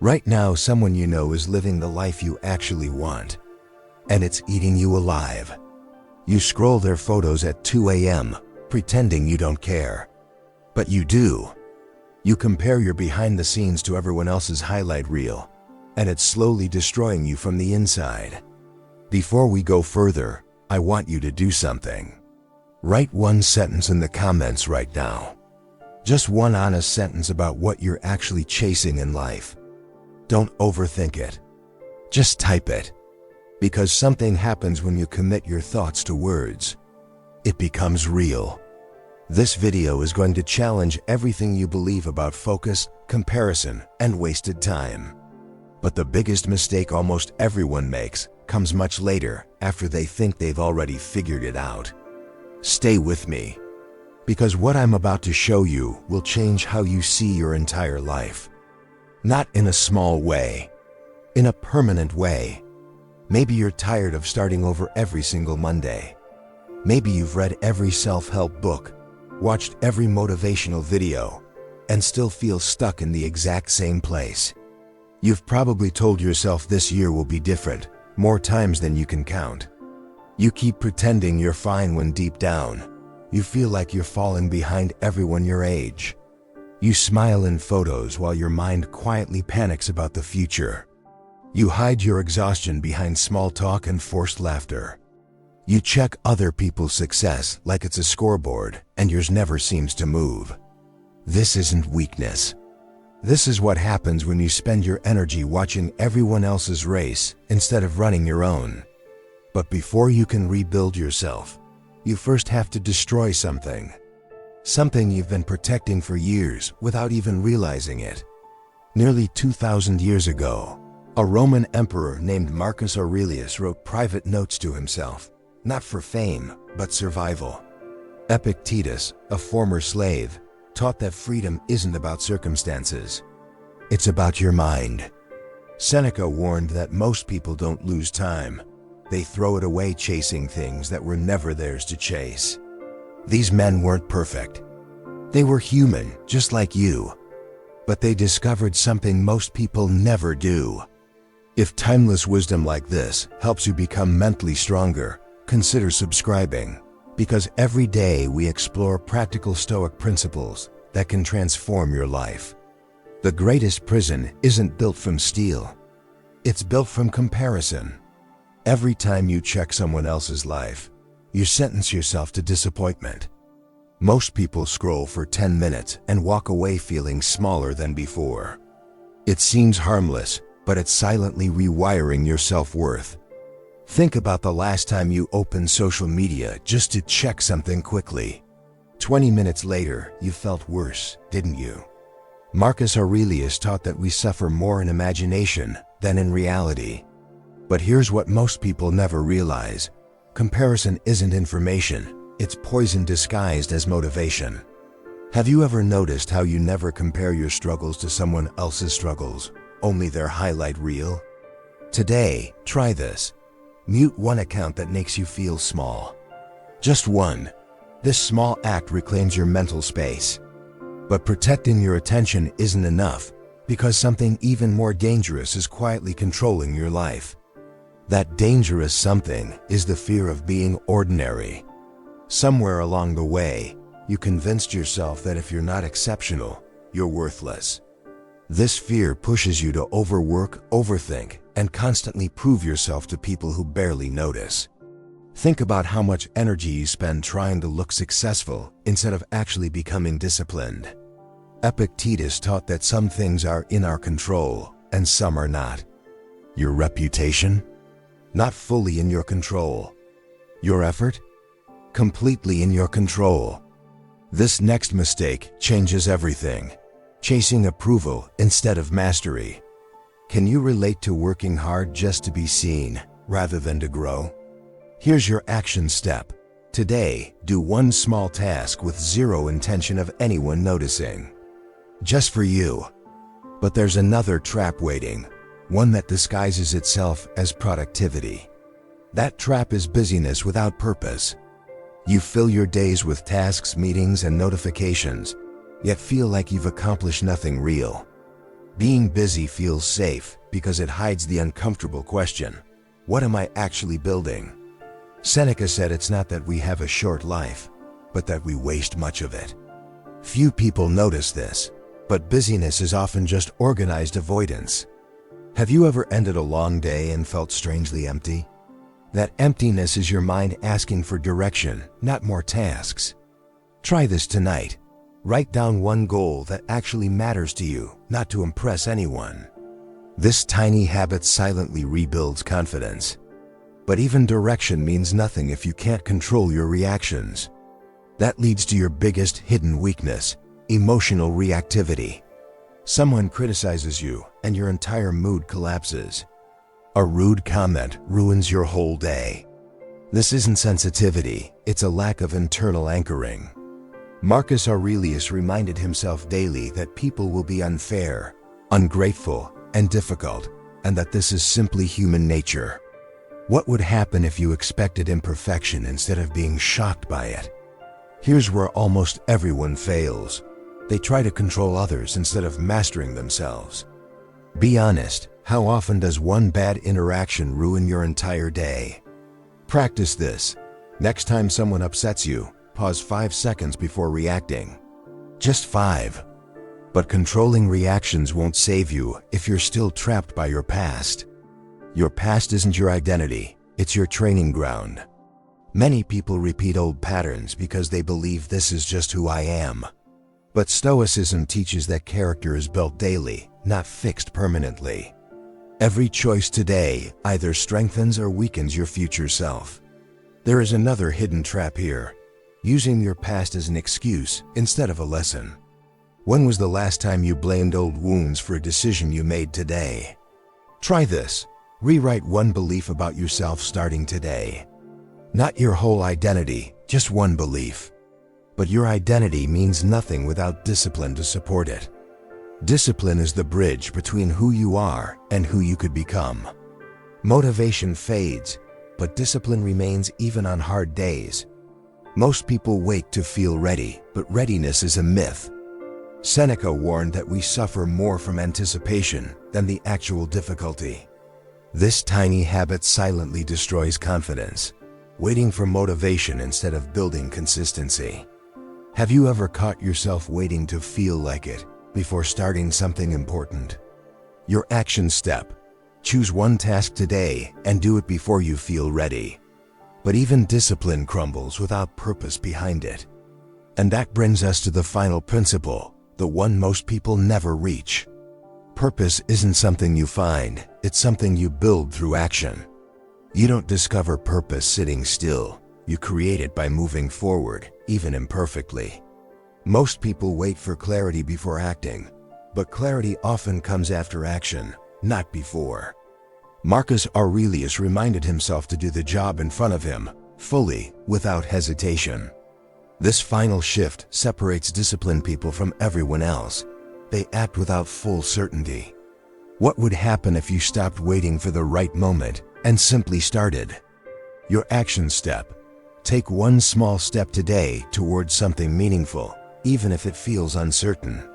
Right now, someone you know is living the life you actually want, and it's eating you alive. You scroll their photos at 2 a.m., pretending you don't care. But you do. You compare your behind the scenes to everyone else's highlight reel, and it's slowly destroying you from the inside. Before we go further, I want you to do something. Write one sentence in the comments right now. Just one honest sentence about what you're actually chasing in life. Don't overthink it. Just type it. Because something happens when you commit your thoughts to words. It becomes real. This video is going to challenge everything you believe about focus, comparison, and wasted time. But the biggest mistake almost everyone makes comes much later, after they think they've already figured it out. Stay with me, because what I'm about to show you will change how you see your entire life. Not in a small way, in a permanent way. Maybe you're tired of starting over every single Monday. Maybe you've read every self-help book, watched every motivational video, and still feel stuck in the exact same place. You've probably told yourself this year will be different, more times than you can count. You keep pretending you're fine when deep down, you feel like you're falling behind everyone your age. You smile in photos while your mind quietly panics about the future. You hide your exhaustion behind small talk and forced laughter. You check other people's success like it's a scoreboard, and yours never seems to move. This isn't weakness. This is what happens when you spend your energy watching everyone else's race instead of running your own. But before you can rebuild yourself, you first have to destroy something. Something you've been protecting for years without even realizing it. Nearly 2,000 years ago, a Roman emperor named Marcus Aurelius wrote private notes to himself, not for fame, but survival. Epictetus, a former slave, taught that freedom isn't about circumstances. It's about your mind. Seneca warned that most people don't lose time. They throw it away chasing things that were never theirs to chase. These men weren't perfect. They were human, just like you. But they discovered something most people never do. If timeless wisdom like this helps you become mentally stronger, consider subscribing. Because every day we explore practical Stoic principles that can transform your life. The greatest prison isn't built from steel. It's built from comparison. Every time you check someone else's life, you sentence yourself to disappointment. Most people scroll for 10 minutes and walk away feeling smaller than before. It seems harmless, but it's silently rewiring your self-worth. Think about the last time you opened social media just to check something quickly. 20 minutes later, you felt worse, didn't you? Marcus Aurelius taught that we suffer more in imagination than in reality. But here's what most people never realize. Comparison isn't information, it's poison disguised as motivation. Have you ever noticed how you never compare your struggles to someone else's struggles, only their highlight reel? Today, try this. Mute one account that makes you feel small. Just one. This small act reclaims your mental space. But protecting your attention isn't enough, because something even more dangerous is quietly controlling your life. That dangerous something is the fear of being ordinary. Somewhere along the way, you convinced yourself that if you're not exceptional, you're worthless. This fear pushes you to overwork, overthink, and constantly prove yourself to people who barely notice. Think about how much energy you spend trying to look successful instead of actually becoming disciplined. Epictetus taught that some things are in our control and some are not. Your reputation? Not fully in your control. Your effort? Completely in your control. This next mistake changes everything. Chasing approval instead of mastery. Can you relate to working hard just to be seen, rather than to grow? Here's your action step. Today, do one small task with zero intention of anyone noticing. Just for you. But there's another trap waiting, one that disguises itself as productivity. That trap is busyness without purpose. You fill your days with tasks, meetings, and notifications, yet feel like you've accomplished nothing real. Being busy feels safe because it hides the uncomfortable question, what am I actually building? Seneca said it's not that we have a short life, but that we waste much of it. Few people notice this, but busyness is often just organized avoidance. Have you ever ended a long day and felt strangely empty? That emptiness is your mind asking for direction, not more tasks. Try this tonight. Write down one goal that actually matters to you, not to impress anyone. This tiny habit silently rebuilds confidence. But even direction means nothing if you can't control your reactions. That leads to your biggest hidden weakness, emotional reactivity. Someone criticizes you and your entire mood collapses. A rude comment ruins your whole day. This isn't sensitivity, it's a lack of internal anchoring. Marcus Aurelius reminded himself daily that people will be unfair, ungrateful, and difficult, and that this is simply human nature. What would happen if you expected imperfection instead of being shocked by it? Here's where almost everyone fails. They try to control others instead of mastering themselves. Be honest, how often does one bad interaction ruin your entire day? Practice this. Next time someone upsets you, pause 5 seconds before reacting. Just 5. But controlling reactions won't save you if you're still trapped by your past. Your past isn't your identity, it's your training ground. Many people repeat old patterns because they believe this is just who I am. But Stoicism teaches that character is built daily, not fixed permanently. Every choice today either strengthens or weakens your future self. There is another hidden trap here, using your past as an excuse instead of a lesson. When was the last time you blamed old wounds for a decision you made today? Try this. Rewrite one belief about yourself starting today. Not your whole identity, just one belief. But your identity means nothing without discipline to support it. Discipline is the bridge between who you are and who you could become. Motivation fades, but discipline remains even on hard days. Most people wait to feel ready, but readiness is a myth. Seneca warned that we suffer more from anticipation than the actual difficulty. This tiny habit silently destroys confidence, waiting for motivation instead of building consistency. Have you ever caught yourself waiting to feel like it before starting something important? Your action step. Choose one task today and do it before you feel ready. But even discipline crumbles without purpose behind it. And that brings us to the final principle, the one most people never reach. Purpose isn't something you find, it's something you build through action. You don't discover purpose sitting still, you create it by moving forward, even imperfectly. Most people wait for clarity before acting, but clarity often comes after action, not before. Marcus Aurelius reminded himself to do the job in front of him, fully, without hesitation. This final shift separates disciplined people from everyone else. They act without full certainty. What would happen if you stopped waiting for the right moment and simply started? Your action step. Take one small step today towards something meaningful, even if it feels uncertain.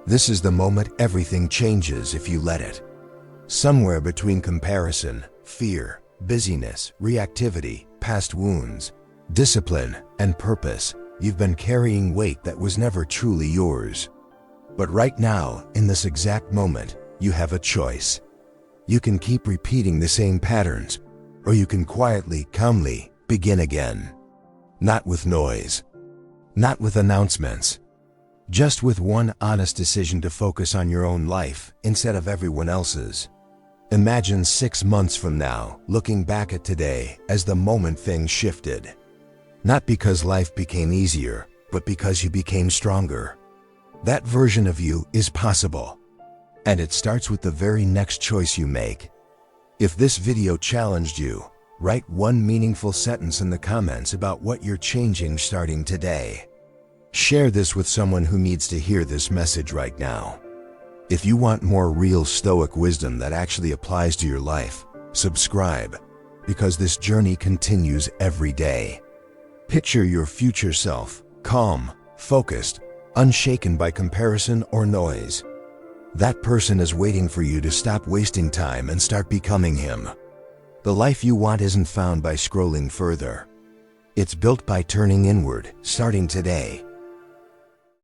This is the moment everything changes if you let it. Somewhere between comparison, fear, busyness, reactivity, past wounds, discipline, and purpose, you've been carrying weight that was never truly yours. But right now, in this exact moment, you have a choice. You can keep repeating the same patterns, or you can quietly, calmly begin again. Not with noise, not with announcements, just with one honest decision to focus on your own life instead of everyone else's. Imagine 6 months from now, looking back at today as the moment things shifted. Not because life became easier, but because you became stronger. That version of you is possible. And it starts with the very next choice you make. If this video challenged you, write one meaningful sentence in the comments about what you're changing starting today. Share this with someone who needs to hear this message right now. If you want more real Stoic wisdom that actually applies to your life, subscribe, because this journey continues every day. Picture your future self, calm, focused, unshaken by comparison or noise. That person is waiting for you to stop wasting time and start becoming him. The life you want isn't found by scrolling further. It's built by turning inward, starting today.